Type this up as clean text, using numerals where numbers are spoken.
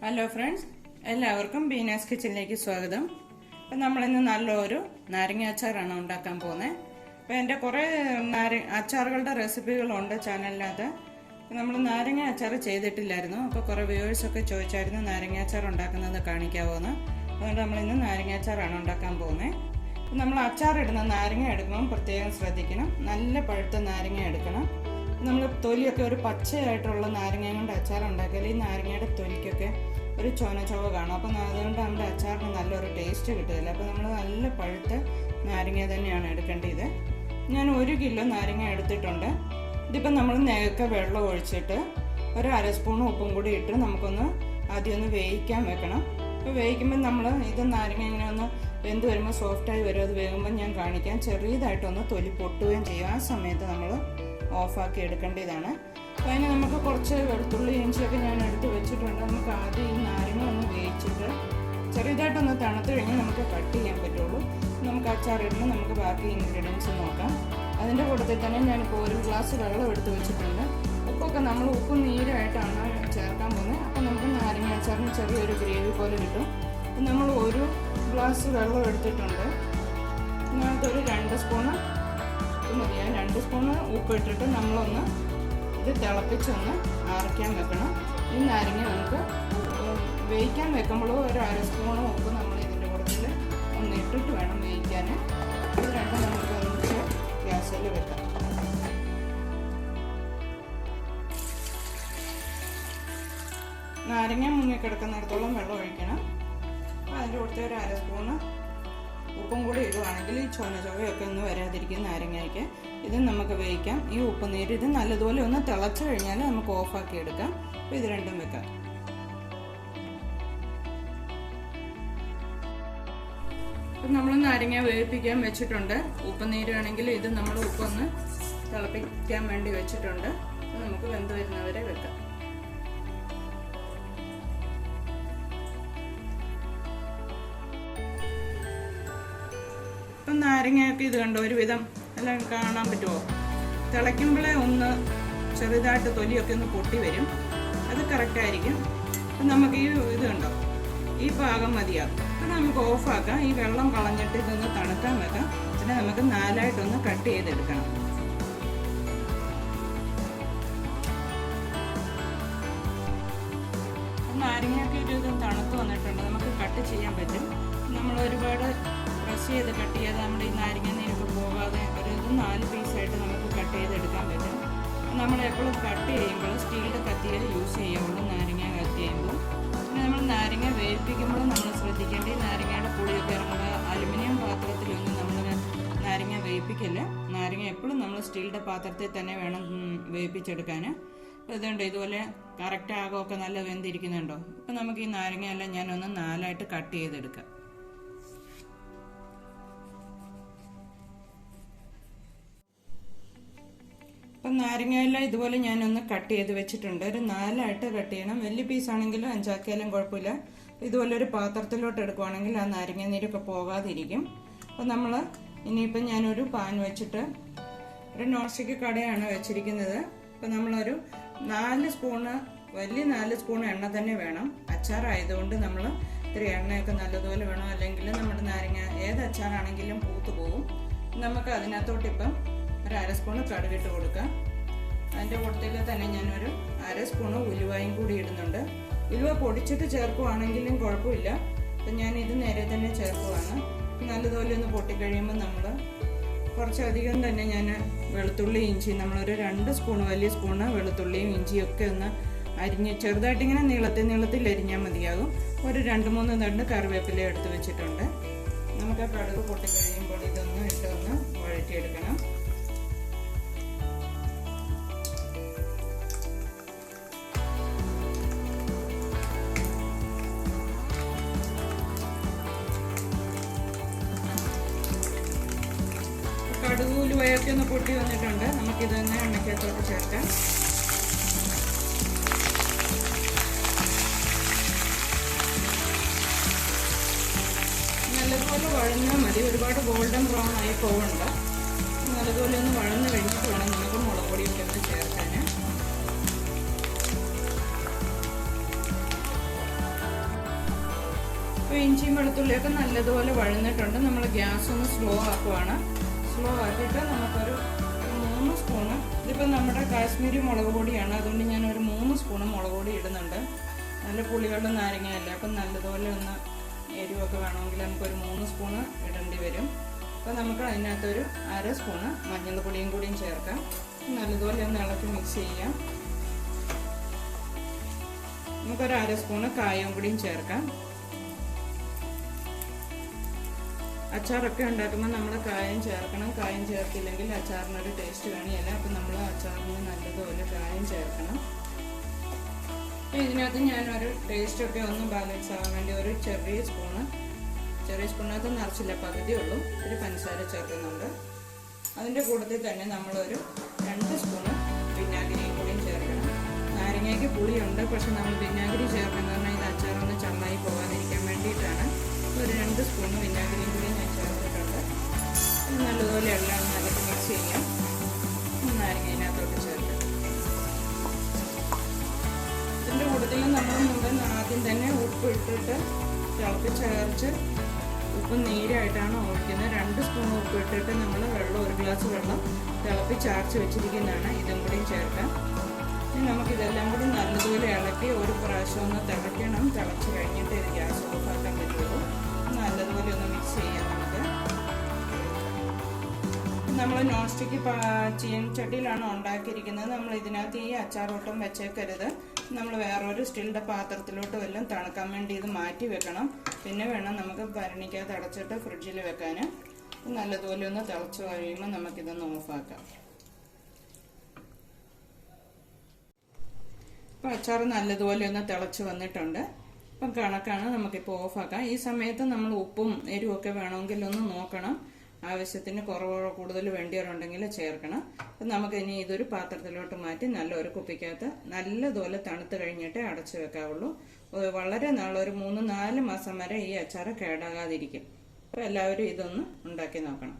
Hello friends, എല്ലാവർക്കും ബീനാസ് കിച്ചണിലേക്ക് സ്വാഗതം. അപ്പം നമ്മളിന്ന് നല്ലൊരു നാരങ്ങ അച്ചാറാണ് ഉണ്ടാക്കാൻ പോകുന്നത്. അപ്പോൾ എൻ്റെ കുറേ അച്ചാറുകളുടെ റെസിപ്പികളുണ്ട് ചാനലിനകത്ത്. നമ്മൾ നാരങ്ങ അച്ചാർ ചെയ്തിട്ടില്ലായിരുന്നു. അപ്പോൾ കുറേ വ്യൂവേഴ്സൊക്കെ ചോദിച്ചായിരുന്നു നാരങ്ങ അച്ചാർ ഉണ്ടാക്കുന്നത് കാണിക്കാവോന്ന്. അതുകൊണ്ട് നമ്മളിന്ന് നാരങ്ങ അച്ചാറാണ് ഉണ്ടാക്കാൻ പോകുന്നത്. നമ്മൾ അച്ചാറിടുന്ന നാരങ്ങ എടുക്കുമ്പോൾ പ്രത്യേകം ശ്രദ്ധിക്കണം. നല്ല പഴുത്ത നാരങ്ങ എടുക്കണം. നമ്മൾ തൊലിയൊക്കെ ഒരു പച്ചയായിട്ടുള്ള നാരങ്ങ കൊണ്ട് അച്ചാർ ഉണ്ടാക്കിയാൽ ഈ നാരങ്ങയുടെ തൊലിക്കൊക്കെ ഒരു ചുവ കാണും. അപ്പം അതുകൊണ്ട് നമ്മുടെ അച്ചാറിന് നല്ലൊരു ടേസ്റ്റ് കിട്ടില്ല. അപ്പോൾ നമ്മൾ നല്ല പഴുത്ത നാരങ്ങ തന്നെയാണ് എടുക്കേണ്ടത്. ഞാൻ 1 കിലോ നാരങ്ങ എടുത്തിട്ടുണ്ട്. ഇതിപ്പം നമ്മൾ നേരത്തെ വെള്ളം ഒഴിച്ചിട്ട് ഒരു അര സ്പൂൺ ഉപ്പും കൂടി ഇട്ട് നമുക്കൊന്ന് ആദ്യം ഒന്ന് വേവിക്കാൻ വെക്കണം. അപ്പോൾ വേവിക്കുമ്പോൾ നമ്മൾ ഇത് നാരങ്ങ ഇങ്ങനെ ഒന്ന് വെന്ത് വരുമ്പോൾ സോഫ്റ്റായി വരും. അത് വേകുമ്പോൾ ഞാൻ കാണിക്കാം. ചെറിയതായിട്ടൊന്ന് തൊലി പൊട്ടുകയും ചെയ്യും. ആ സമയത്ത് നമ്മൾ ഓഫാക്കി എടുക്കേണ്ടതാണ്. അപ്പോൾ അതിന് നമുക്ക് കുറച്ച് വെളുത്തുള്ളി ഇഞ്ചിയൊക്കെ ഞാൻ എടുത്ത് വെച്ചിട്ടുണ്ട്. നമുക്ക് ആദ്യം ഈ നാരങ്ങ ഒന്ന് വേവിച്ചിട്ട് ചെറിയതായിട്ടൊന്ന് തണുത്ത് കഴിഞ്ഞ് നമുക്ക് കട്ട് ചെയ്യാൻ പറ്റുള്ളൂ. നമുക്ക് അച്ചാറിടുമ്പോൾ നമുക്ക് ബാക്കി ഇൻഗ്രീഡിയൻസ് നോക്കാം. അതിൻ്റെ കൂട്ടത്തിൽ തന്നെ ഞാനിപ്പോൾ 1 ഗ്ലാസ് വെള്ളം എടുത്ത് വെച്ചിട്ടുണ്ട്. ഉപ്പൊക്കെ നമ്മൾ ഉപ്പ് നീരായിട്ടാണ് ചേർക്കാൻ പോകുന്നത്. അപ്പോൾ നമുക്ക് നാരങ്ങ അച്ചാറിന് ചെറിയൊരു ഗ്രേവി പോലെ കിട്ടും. അപ്പം നമ്മൾ 1 ഗ്ലാസ് വെള്ളം എടുത്തിട്ടുണ്ട്. ഇതിനകത്തൊരു 2 സ്പൂണ് മതിയാകും. 2 സ്പൂണ് ഉപ്പ് ഇട്ടിട്ട് നമ്മളൊന്ന് ഇത് തിളപ്പിച്ചൊന്ന് ആറിക്കാൻ വെക്കണം. ഈ നാരങ്ങ നമുക്ക് വേവിക്കാൻ വെക്കുമ്പോൾ ഒരു അര സ്പൂണ് ഉപ്പ് നമ്മൾ ഇതിൻ്റെ കൂട്ടത്തിൽ ഒന്ന് ഇട്ടിട്ട് വേണം വേവിക്കാൻ. ഇത് രണ്ടും നമുക്ക് ഒന്നിച്ച് ഗ്യാസിൽ വെക്കാം. നാരങ്ങ മുങ്ങിക്കിടക്കുന്നിടത്തോളം വെള്ളം ഒഴിക്കണം. അതിൻ്റെ കൂട്ടത്തിൽ ഒരു അര സ്പൂണ് ഉപ്പും കൂടി ഇടുവാണെങ്കിൽ ഈ ചുവയൊക്കെ ഒന്ന് വരാതിരിക്കും നാരങ്ങയ്ക്ക്. ഇത് നമുക്ക് വേവിക്കാം. ഈ ഉപ്പ് നീര് ഇത് നല്ലതുപോലെ ഒന്ന് തിളച്ച് കഴിഞ്ഞാൽ നമുക്ക് ഓഫാക്കി എടുക്കാം. അപ്പോൾ ഇത് രണ്ടും വെക്കാം. ഇപ്പം നമ്മൾ നാരങ്ങ വേവിപ്പിക്കാൻ വെച്ചിട്ടുണ്ട്. ഉപ്പ് നീരാണെങ്കിൽ ഇത് നമ്മൾ ഉപ്പൊന്ന് തിളപ്പിക്കാൻ വേണ്ടി വെച്ചിട്ടുണ്ട്. അപ്പോൾ നമുക്ക് വെന്ത് വരുന്നവരെ വെക്കാം. ഇപ്പം നാരങ്ങയൊക്കെ ഇത് കണ്ടോ ഒരുവിധം എല്ലാം കാണാൻ പറ്റുമോ? തിളയ്ക്കുമ്പോഴേ ഒന്ന് ചെറുതായിട്ട് തൊലിയൊക്കെ ഒന്ന് പൊട്ടി വരും. അത് കറക്റ്റായിരിക്കും. അപ്പം നമുക്ക് ഈ ഇത് കണ്ടോ ഈ പാകം മതിയാകും. അപ്പം നമുക്ക് ഓഫാക്കാം. ഈ വെള്ളം കളഞ്ഞിട്ട് ഇതൊന്ന് തണുക്കാൻ വെക്കാം. പിന്നെ നമുക്ക് 4ആയിട്ടൊന്ന് കട്ട് ചെയ്തെടുക്കണം. നാരങ്ങയൊക്കെ ഒരുവിധം തണുത്ത് വന്നിട്ടുണ്ട്. നമുക്ക് കട്ട് ചെയ്യാൻ പറ്റും. നമ്മൾ ഒരുപാട് പ്രസ് ചെയ്ത് കട്ട് ചെയ്ത് നമ്മുടെ ഈ നാരങ്ങ നീരൊക്കെ പോകാതെ ഒരു 4 പീസായിട്ട് നമുക്ക് കട്ട് ചെയ്തെടുക്കാൻ പറ്റും. നമ്മൾ എപ്പോഴും കട്ട് ചെയ്യുമ്പോൾ സ്റ്റീലിൻ്റെ കത്തിയെ യൂസ് ചെയ്യാവുള്ളൂ. നാരങ്ങ കട്ട് ചെയ്യുമ്പോൾ പിന്നെ നമ്മൾ നാരങ്ങ വേവിപ്പിക്കുമ്പോൾ നമ്മൾ ശ്രദ്ധിക്കേണ്ടത് നാരങ്ങയുടെ പുളിയൊക്കെ ഇറങ്ങുക. അലുമിനിയം പാത്രത്തിലൊന്നും നമ്മൾ നാരങ്ങ വേവിപ്പിക്കില്ല. നാരങ്ങ എപ്പോഴും നമ്മൾ സ്റ്റീലിൻ്റെ പാത്രത്തിൽ തന്നെ വേണം വേവിപ്പിച്ചെടുക്കാൻ. ഇതുണ്ട് ഇതുപോലെ കറക്റ്റ് ആകമൊക്കെ നല്ല വെന്തിരിക്കുന്നുണ്ടോ? അപ്പം നമുക്ക് ഈ നാരങ്ങയെല്ലാം ഞാനൊന്ന് 4ആയിട്ട് കട്ട് ചെയ്തെടുക്കാം. അപ്പം നാരങ്ങയെല്ലാം ഇതുപോലെ ഞാനൊന്ന് കട്ട് ചെയ്ത് വെച്ചിട്ടുണ്ട്. ഒരു 4ആയിട്ട് കട്ട് ചെയ്യണം. വലിയ പീസാണെങ്കിലും 5ആക്കിയാലും കുഴപ്പമില്ല. ഇതുപോലെ ഒരു പാത്രത്തിലോട്ട് എടുക്കുവാണെങ്കിൽ ആ നാരങ്ങ നീരൊക്കെ പോകാതിരിക്കും. അപ്പം നമ്മൾ ഇനിയിപ്പം ഞാനൊരു പാൻ വെച്ചിട്ട് ഒരു നോൺ സ്റ്റിക്ക് കടയാണ് വെച്ചിരിക്കുന്നത്. അപ്പം നമ്മളൊരു 4 സ്പൂണ് വലിയ 4 സ്പൂൺ എണ്ണ തന്നെ വേണം. അച്ചാറായതുകൊണ്ട് നമ്മൾ ഇത്തിരി എണ്ണയൊക്കെ നല്ലതുപോലെ വേണം. അല്ലെങ്കിൽ നമ്മുടെ നാരങ്ങ ഏത് അച്ചാറാണെങ്കിലും പൂത്ത് പോകും. നമുക്ക് അതിനകത്തോട്ട് ഇപ്പം ഒരു അര സ്പൂണ് കടുകിട്ട് കൊടുക്കാം. അതിൻ്റെ കൂട്ടത്തിൽ തന്നെ ഞാനൊരു അര സ്പൂണ് ഉലുവയും കൂടി ഇടുന്നുണ്ട്. ഉലുവ പൊടിച്ചിട്ട് ചേർക്കുവാണെങ്കിലും കുഴപ്പമില്ല. അപ്പം ഞാനിത് നേരെ തന്നെ ചേർക്കുവാണ്. നല്ലതുപോലെ ഒന്ന് പൊട്ടിക്കഴിയുമ്പോൾ നമ്മൾ കുറച്ചധികം തന്നെ ഞാൻ വെളുത്തുള്ളി ഇഞ്ചി നമ്മളൊരു 2 സ്പൂണ് വലിയ സ്പൂണ് വെളുത്തുള്ളിയും ഇഞ്ചിയും ഒക്കെ ഒന്ന് അരിഞ്ഞ് ചെറുതായിട്ടിങ്ങനെ നീളത്തിൽ അരിഞ്ഞാൽ മതിയാകും. ഒരു 2-3 തണ്ട് കറിവേപ്പില എടുത്ത് വെച്ചിട്ടുണ്ട്. നമുക്ക് ആ കടുക് പൊട്ടിക്കഴിയുമ്പോൾ ഇതൊന്ന് ഇട്ടൊന്ന് വഴറ്റിയെടുക്കണം. കടുക് ഉലുവയൊക്കെ ഒന്ന് പൊട്ടി വന്നിട്ടുണ്ട്. നമുക്കിതൊന്ന് എണ്ണയ്ക്കകത്തോട്ട് ചേർക്കാം. നല്ലതുപോലെ വഴഞ്ഞാൽ മതി. ഒരുപാട് ഗോൾഡൻ ബ്രൗൺ ആയി പോകണ്ട. നല്ലതുപോലെ ഒന്ന് വഴന്ന് കഴിഞ്ഞിട്ട് വേണം നമുക്ക് മുളക് പൊടിയൊക്കെ ഒന്ന് ചേർക്കാൻ. വെളുത്തുള്ളിയൊക്കെ നല്ലതുപോലെ വഴന്നിട്ടുണ്ട്. നമ്മൾ ഗ്യാസ് ഒന്ന് സ്ലോ ആക്കുവാണ്. സ്ലോ ആക്കിയിട്ട് നമുക്കൊരു 3 സ്പൂണ്, ഇതിപ്പോൾ നമ്മുടെ കാശ്മീരി മുളക് പൊടിയാണ്, അതുകൊണ്ട് ഞാൻ ഒരു 3 സ്പൂണ് മുളക് പൊടി ഇടുന്നുണ്ട്. നല്ല പുളിയുള്ള നാരങ്ങയല്ല, അപ്പം നല്ലതുപോലെ ഒന്ന് എരിവൊക്കെ വേണമെങ്കിൽ നമുക്കൊരു 3 സ്പൂണ് ഇടേണ്ടി വരും. അപ്പോൾ നമുക്ക് അതിനകത്തൊരു 1/2 സ്പൂണ് മഞ്ഞൾപ്പൊടിയും കൂടിയും ചേർക്കാം. നല്ലതുപോലെ ഒന്ന് ഇളക്കി മിക്സ് ചെയ്യാം. നമുക്കൊരു 1/2 സ്പൂണ് കായവും കൂടിയും ചേർക്കാം. അച്ചാറൊക്കെ ഉണ്ടാക്കുമ്പോൾ നമ്മൾ കായം ചേർക്കണം. കായം ചേർത്തില്ലെങ്കിൽ അച്ചാറിനൊരു ടേസ്റ്റ് കാണിയല്ല. അപ്പം നമ്മൾ അച്ചാറിന് നല്ലതുപോലെ കായം ചേർക്കണം. അപ്പോൾ ഇതിനകത്ത് ഞാനൊരു ടേസ്റ്റൊക്കെ ഒന്ന് ബാലൻസ് ആവാൻ വേണ്ടി ഒരു ചെറിയ സ്പൂണിനകത്ത് നിറച്ചില്ല, പകുതി ഉള്ളൂ, ഒരു പഞ്ചസാര ചേർക്കുന്നുണ്ട്. അതിൻ്റെ കൂട്ടത്തിൽ തന്നെ നമ്മളൊരു 2 സ്പൂണ് വിനാഗിരിയും കൂടിയും ചേർക്കണം. നാരങ്ങയ്ക്ക് പുളിയുണ്ട്, പക്ഷെ നമ്മൾ വിനാഗിരി ചേർക്കുന്നത് പറഞ്ഞാൽ ഇത് അച്ചാറൊന്ന് ചള്ളായി പോകാതിരിക്കാൻ വേണ്ടിയിട്ടാണ്. ഒരു 2 സ്പൂണ് വിനാഗിരിയും കൂടി ഞാൻ ചേർത്തിട്ടുണ്ട്. നല്ലതുപോലെ എല്ലാം നല്ലത് മിക്സ് ചെയ്യാം. നാരങ്ങ ഇതിനകത്തോട്ട് ചേർക്കാം. ഇതിൻ്റെ കൂട്ടത്തിൽ നമ്മൾ ആദ്യം തന്നെ ഉപ്പ് ഇട്ടിട്ട് തിളപ്പിച്ചരച്ച്, ഉപ്പ് നീരായിട്ടാണ് ഒഴിക്കുന്നത്. 2 സ്പൂൺ ഉപ്പ് ഇട്ടിട്ട് നമ്മൾ ഒരു ഗ്ലാസ് വെള്ളം തിളപ്പിച്ചരച്ച് വെച്ചിരിക്കുന്നതാണ്. ഇതും കൂടി ചേർക്കാം. ഇനി നമുക്കിതെല്ലാം കൂടി നല്ലതുപോലെ ഇളക്കി ഒരു പ്രാവശ്യം ഒന്ന് തിളയ്ക്കണം. തിളച്ച് കഴിഞ്ഞിട്ട് ഇത് ഗ്യാസ് ഓഫാക്കാൻ പറ്റുള്ളൂ. നല്ലതുപോലെ ഒന്ന് മിക്സ് ചെയ്യാം. നമ്മൾ നോൺ സ്റ്റിക്ക് ചീനച്ചട്ടിയിലാണ് ഉണ്ടാക്കിയിരിക്കുന്നത്. നമ്മൾ ഇതിനകത്ത് ഈ അച്ചാറോട്ടം വെച്ചേക്കരുത്. നമ്മൾ വേറൊരു സ്റ്റീലിൻ്റെ പാത്രത്തിലോട്ട് വല്ലതും തണുക്കാൻ വേണ്ടി ഇത് മാറ്റി വെക്കണം. പിന്നെ വേണം നമുക്ക് ഭരണിക്കകത്ത് അടച്ചിട്ട് ഫ്രിഡ്ജിൽ വെക്കാൻ. നല്ലതുപോലെ ഒന്ന് തിളച്ച് കഴിയുമ്പോൾ നമുക്കിതൊന്ന് ഓഫാക്കാം. ഇപ്പോൾ അച്ചാർ നല്ലതുപോലെ ഒന്ന് തിളച്ച് വന്നിട്ടുണ്ട്. ഇപ്പം കണക്കാണ്, നമുക്കിപ്പോൾ ഓഫാക്കാം. ഈ സമയത്ത് നമ്മൾ ഉപ്പും എരിവൊക്കെ വേണമെങ്കിൽ ഒന്ന് നോക്കണം. ആവശ്യത്തിന് കുറവോ കൂടുതൽ വേണ്ടിയവരുണ്ടെങ്കിൽ ചേർക്കണം. അപ്പം നമുക്കിനി ഇതൊരു പാത്രത്തിലോട്ട് മാറ്റി നല്ലൊരു കുപ്പിക്കകത്ത് നല്ലതുപോലെ തണുത്ത് കഴിഞ്ഞിട്ടേ അടച്ചു വെക്കാവുള്ളൂ. വളരെ നാളൊരു 3-4 മാസം വരെ ഈ അച്ചാർ കേടാകാതിരിക്കും. അപ്പോൾ എല്ലാവരും ഇതൊന്ന് ഉണ്ടാക്കി നോക്കണം.